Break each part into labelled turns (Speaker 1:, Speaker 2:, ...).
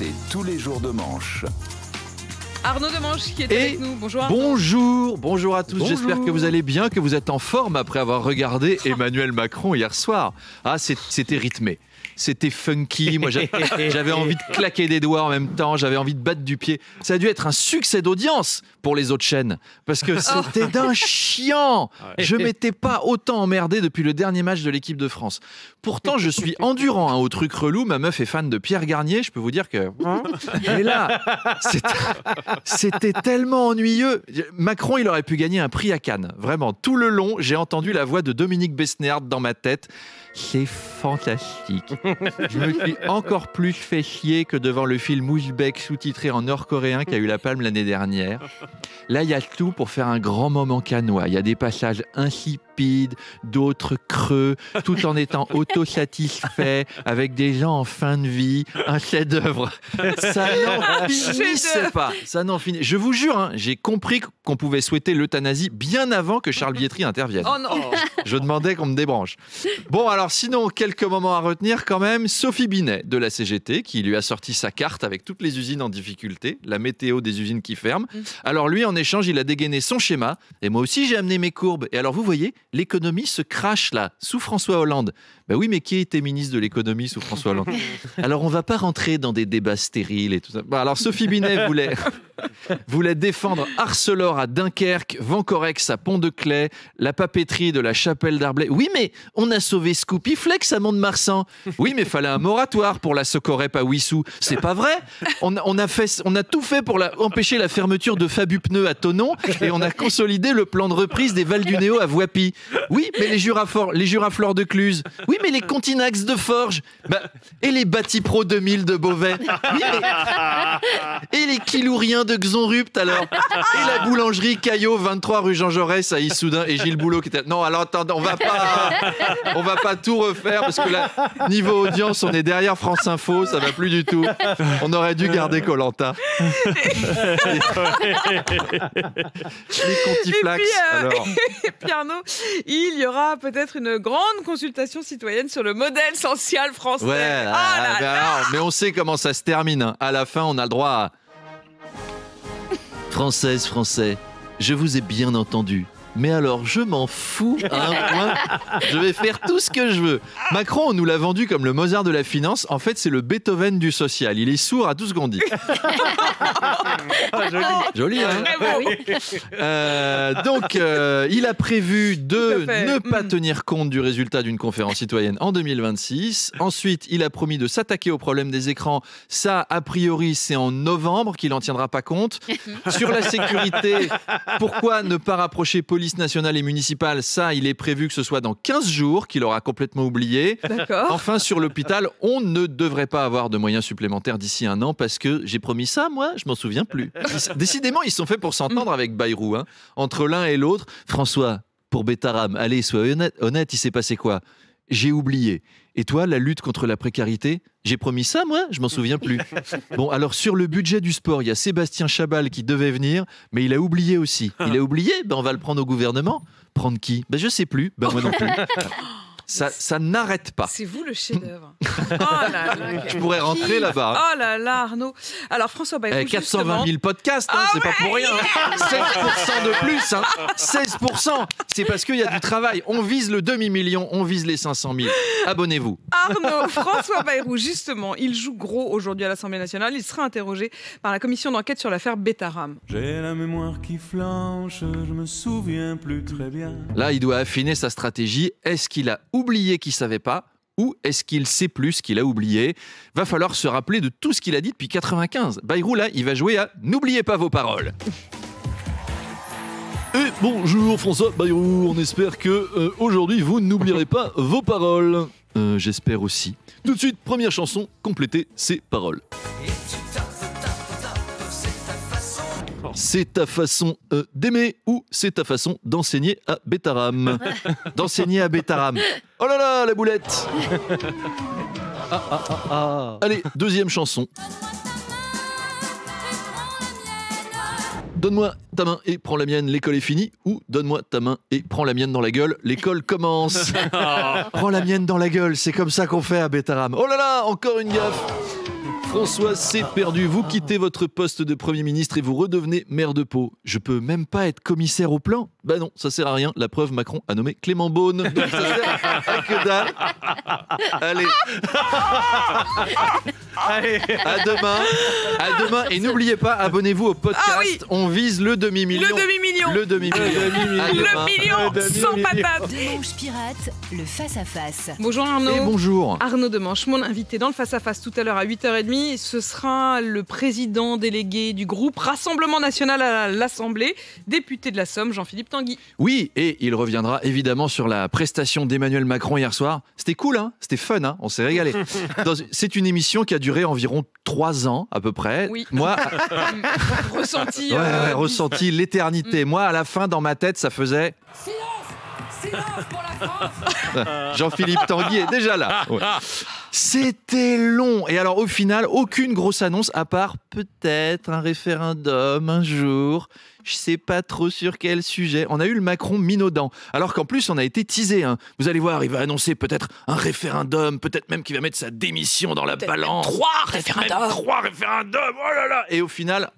Speaker 1: C'est tous les jours de manche.
Speaker 2: Arnaud Demanche qui est avec nous. Bonjour
Speaker 3: Arnaud. Bonjour à tous.
Speaker 2: Bonjour.
Speaker 3: J'espère que vous allez bien, que vous êtes en forme après avoir regardé Emmanuel Macron hier soir. Ah, c'était rythmé. C'était funky. Moi, j'avais envie de claquer des doigts en même temps. J'avais envie de battre du pied. Ça a dû être un succès d'audience pour les autres chaînes. Parce que c'était d'un chiant. Je m'étais pas autant emmerdé depuis le dernier match de l'équipe de France. Pourtant, je suis endurant au truc relou. Ma meuf est fan de Pierre Garnier. Je peux vous dire que... Mais là, c'était tellement ennuyeux. Macron, il aurait pu gagner un prix à Cannes. Vraiment, tout le long, j'ai entendu la voix de Dominique Besnéard dans ma tête. C'est fantastique. Je me suis encore plus fait chier que devant le film Ouzbek sous-titré en nord-coréen qui a eu la palme l'année dernière. Là, il y a tout pour faire un grand moment cannois. Il y a des passages insipides, d'autres creux, tout en étant autosatisfait, avec des gens en fin de vie. Un chef-d'œuvre. Ça n'en finissait pas. Ça n'en finit. Je vous jure, j'ai compris qu'on pouvait souhaiter l'euthanasie bien avant que Charles Bietri intervienne.
Speaker 2: Oh non.
Speaker 3: Je demandais qu'on me débranche. Bon, alors sinon, quelques moments à retenir quand même. Sophie Binet de la CGT qui lui a sorti sa carte avec toutes les usines en difficulté, la météo des usines qui ferment. Alors lui, en échange, il a dégainé son schéma. Et moi aussi, j'ai amené mes courbes. Et alors, vous voyez, l'économie se crache là, sous François Hollande. Ben oui, mais qui était ministre de l'économie sous François Hollande? Alors, on va pas rentrer dans des débats stériles et tout ça. Bon, alors, Sophie Binet voulait défendre Arcelor à Dunkerque, Vancorex à Pont-de-Clay, la papeterie de la Chapelle d'Arblay. Oui, mais on a sauvé Scoopy Flex à Mont-de-Marsan. Oui, mais fallait un moratoire pour la Socorep à Wissous. C'est pas vrai. On a tout fait pour empêcher la fermeture de Fabu Pneus à Thonon et on a consolidé le plan de reprise des Val du Néo à Voipy. Oui, mais les Juraflores de Cluse. Oui, mais les Continax de Forges. Et les Batipro 2000 de Beauvais. Oui, mais... Et les Kilouriens de Xonrupt alors. Et la boulangerie Caillot 23 rue Jean Jaurès à Issoudun et Gilles Boulot qui était... Non, alors attendez, on va pas tout refaire parce que là, niveau audience, on est derrière France Info, ça va plus du tout. On aurait dû garder Koh-Lanta. Les contiflax.
Speaker 2: Et puis Arnaud, il y aura peut-être une grande consultation citoyenne sur le modèle social français.
Speaker 3: Ouais, mais on sait comment ça se termine. À la fin, on a le droit à... Françaises, Français, je vous ai bien entendu. Mais alors, je m'en fous à un point. Je vais faire tout ce que je veux. Macron, on nous l'a vendu comme le Mozart de la finance. En fait, c'est le Beethoven du social. Il est sourd à tout ce qu'on dit. Joli, hein? Donc, il a prévu de ne pas tenir compte du résultat d'une conférence citoyenne en 2026. Ensuite, il a promis de s'attaquer au problème des écrans. Ça, a priori, c'est en novembre qu'il n'en tiendra pas compte. Sur la sécurité, pourquoi ne pas rapprocher police nationale et municipale, ça, il est prévu que ce soit dans 15 jours, qu'il aura complètement oublié. Enfin, sur l'hôpital, on ne devrait pas avoir de moyens supplémentaires d'ici un an parce que j'ai promis ça, moi, je m'en souviens plus. Décidément, ils sont faits pour s'entendre avec Bayrou. Entre l'un et l'autre, François, pour Bétaram, allez, sois honnête, il s'est passé quoi? J'ai oublié. Et toi, la lutte contre la précarité? J'ai promis ça, moi? Je m'en souviens plus. Bon, alors sur le budget du sport, il y a Sébastien Chabal qui devait venir, mais il a oublié aussi. Il a oublié? On va le prendre au gouvernement. Prendre qui? Je sais plus. Moi non plus. Ça n'arrête pas.
Speaker 2: C'est vous le chef-d'œuvre. Oh là là,
Speaker 3: je pourrais rentrer là-bas.
Speaker 2: Oh là là, Arnaud. Alors François Bayrou,
Speaker 3: 420 000 podcasts, c'est pas pour rien. 16% de plus. 16%. C'est parce qu'il y a du travail. On vise le demi-million, on vise les 500 000. Abonnez-vous.
Speaker 2: Arnaud, François Bayrou, justement, il joue gros aujourd'hui à l'Assemblée nationale. Il sera interrogé par la commission d'enquête sur l'affaire Bétaram.
Speaker 4: J'ai la mémoire qui flanche, je me souviens plus très bien.
Speaker 3: Là, il doit affiner sa stratégie. Est-ce qu'il a oublié qu'il savait pas ou est-ce qu'il sait plus qu'il a oublié? Va falloir se rappeler de tout ce qu'il a dit depuis 95. Bayrou, là, il va jouer à « N'oubliez pas vos paroles ». Et bonjour François Bayrou, on espère que aujourd'hui vous n'oublierez pas vos paroles. J'espère aussi. Tout de suite, première chanson, complétez ses paroles. C'est ta façon d'aimer ou c'est ta façon d'enseigner à Bétaram? D'enseigner à Bétaram. Oh là là, la boulette. Allez, deuxième chanson. Donne-moi ta main et prends la mienne, l'école est finie. Ou donne-moi ta main et prends la mienne dans la gueule, l'école commence. Prends la mienne dans la gueule, c'est comme ça qu'on fait à Bétaram. Oh là là, encore une gaffe. François, c'est perdu. Vous quittez votre poste de Premier ministre et vous redevenez maire de Pau. Je peux même pas être commissaire au plan? Bah non, ça sert à rien. La preuve, Macron a nommé Clément Beaune. Donc ça sert à que dalle. Allez. À demain. Et n'oubliez pas, abonnez-vous au podcast.
Speaker 2: Ah oui.
Speaker 3: On vise le demi-million.
Speaker 2: Le million sans patate.
Speaker 5: Demanche pirate, le face-à-face.
Speaker 2: Bonjour Arnaud.
Speaker 3: Et bonjour.
Speaker 2: Arnaud Demanche, mon invité dans le face-à-face tout à l'heure à 8h30, ce sera le président délégué du groupe Rassemblement National à l'Assemblée, député de la Somme, Jean-Philippe Tanguy.
Speaker 3: Oui, et il reviendra évidemment sur la prestation d'Emmanuel Macron hier soir. C'était cool, hein, c'était fun, hein, on s'est régalé. C'est une émission qui a duré environ 3 ans à peu près.
Speaker 2: Oui.
Speaker 3: Moi,
Speaker 2: ressenti
Speaker 3: l'éternité. Moi, à la fin, dans ma tête, ça faisait...
Speaker 6: Silence pour la France.
Speaker 3: Jean-Philippe Tanguy est déjà là. Ouais. C'était long. Et alors, au final, aucune grosse annonce, à part peut-être un référendum un jour. Je sais pas trop sur quel sujet. On a eu le Macron minaudant. Alors qu'en plus, on a été teasé. Hein. Vous allez voir, il va annoncer peut-être un référendum, peut-être même qu'il va mettre sa démission dans la balance. 3 référendums. 3 référendums. Oh là là. Et au final,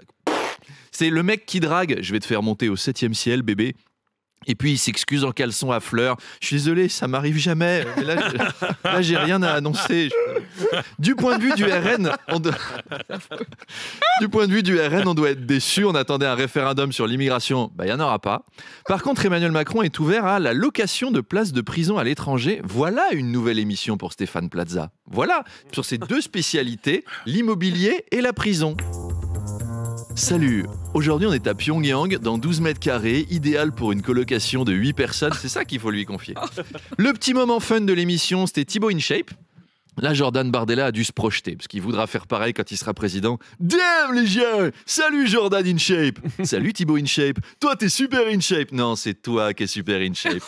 Speaker 3: c'est le mec qui drague. Je vais te faire monter au 7e ciel, bébé. Et puis il s'excuse en caleçon à fleurs. Je suis désolé, ça m'arrive jamais. Mais là, j'ai rien à annoncer. Du point de vue du RN, on doit être déçu. On attendait un référendum sur l'immigration. Il n'y en aura pas. Par contre, Emmanuel Macron est ouvert à la location de places de prison à l'étranger. Voilà une nouvelle émission pour Stéphane Plaza. Voilà, sur ses 2 spécialités, l'immobilier et la prison. Salut, aujourd'hui on est à Pyongyang, dans 12 mètres carrés, idéal pour une colocation de 8 personnes, c'est ça qu'il faut lui confier. Le petit moment fun de l'émission, c'était Thibaut InShape. Là, Jordan Bardella a dû se projeter, parce qu'il voudra faire pareil quand il sera président. Damn les gars! Salut Jordan InShape! Salut Thibaut InShape! Toi, t'es super InShape! Non, c'est toi qui es super InShape.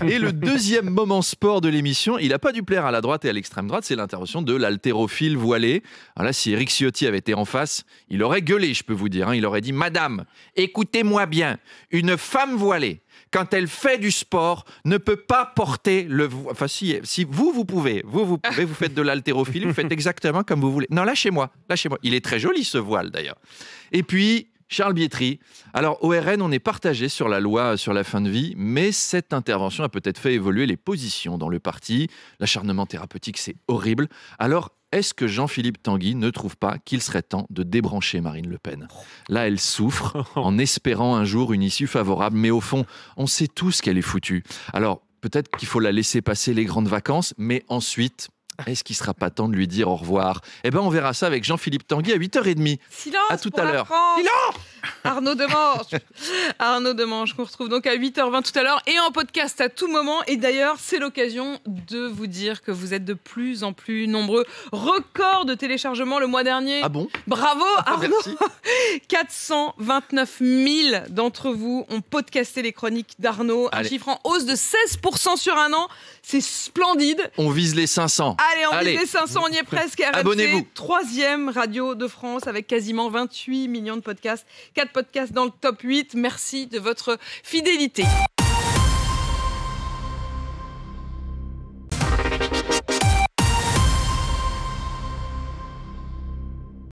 Speaker 3: Et le deuxième moment sport de l'émission, il n'a pas dû plaire à la droite et à l'extrême droite, c'est l'intervention de l'haltérophile voilé. Alors là, si Éric Ciotti avait été en face, il aurait gueulé, je peux vous dire. Hein. Il aurait dit « Madame, écoutez-moi bien, une femme voilée, quand elle fait du sport, ne peut pas porter le voile. » Enfin, si vous pouvez. Vous faites de l'haltérophilie, vous faites exactement comme vous voulez. Non, lâchez-moi. Il est très joli, ce voile, d'ailleurs. Et puis, Charles Bietri. Alors, au RN, on est partagé sur la loi sur la fin de vie, mais cette intervention a peut-être fait évoluer les positions dans le parti. L'acharnement thérapeutique, c'est horrible. Alors, est-ce que Jean-Philippe Tanguy ne trouve pas qu'il serait temps de débrancher Marine Le Pen? Là, elle souffre en espérant un jour une issue favorable, mais au fond, on sait tous qu'elle est foutue. Alors, peut-être qu'il faut la laisser passer les grandes vacances, mais ensuite... Est-ce qu'il ne sera pas temps de lui dire au revoir? Eh bien, on verra ça avec Jean-Philippe Tanguy à 8h30.
Speaker 2: Silence
Speaker 3: à tout
Speaker 2: pour
Speaker 3: à
Speaker 2: la
Speaker 3: l'heure.
Speaker 2: France.
Speaker 3: Silence.
Speaker 2: Arnaud Demanche, qu'on retrouve donc à 8h20 tout à l'heure et en podcast à tout moment. Et d'ailleurs, c'est l'occasion de vous dire que vous êtes de plus en plus nombreux. Record de téléchargement le mois dernier.
Speaker 3: Ah bon?
Speaker 2: Bravo Arnaud.
Speaker 3: Merci.
Speaker 2: 429 000 d'entre vous ont podcasté les chroniques d'Arnaud. Un chiffre en hausse de 16% sur un an. C'est splendide.
Speaker 3: On vise les 500.
Speaker 2: Allez, on vise les 500, on y est presque. RMC,
Speaker 3: abonnez-vous.
Speaker 2: 3e radio de France avec quasiment 28 millions de podcasts. 4 podcasts dans le top 8. Merci de votre fidélité.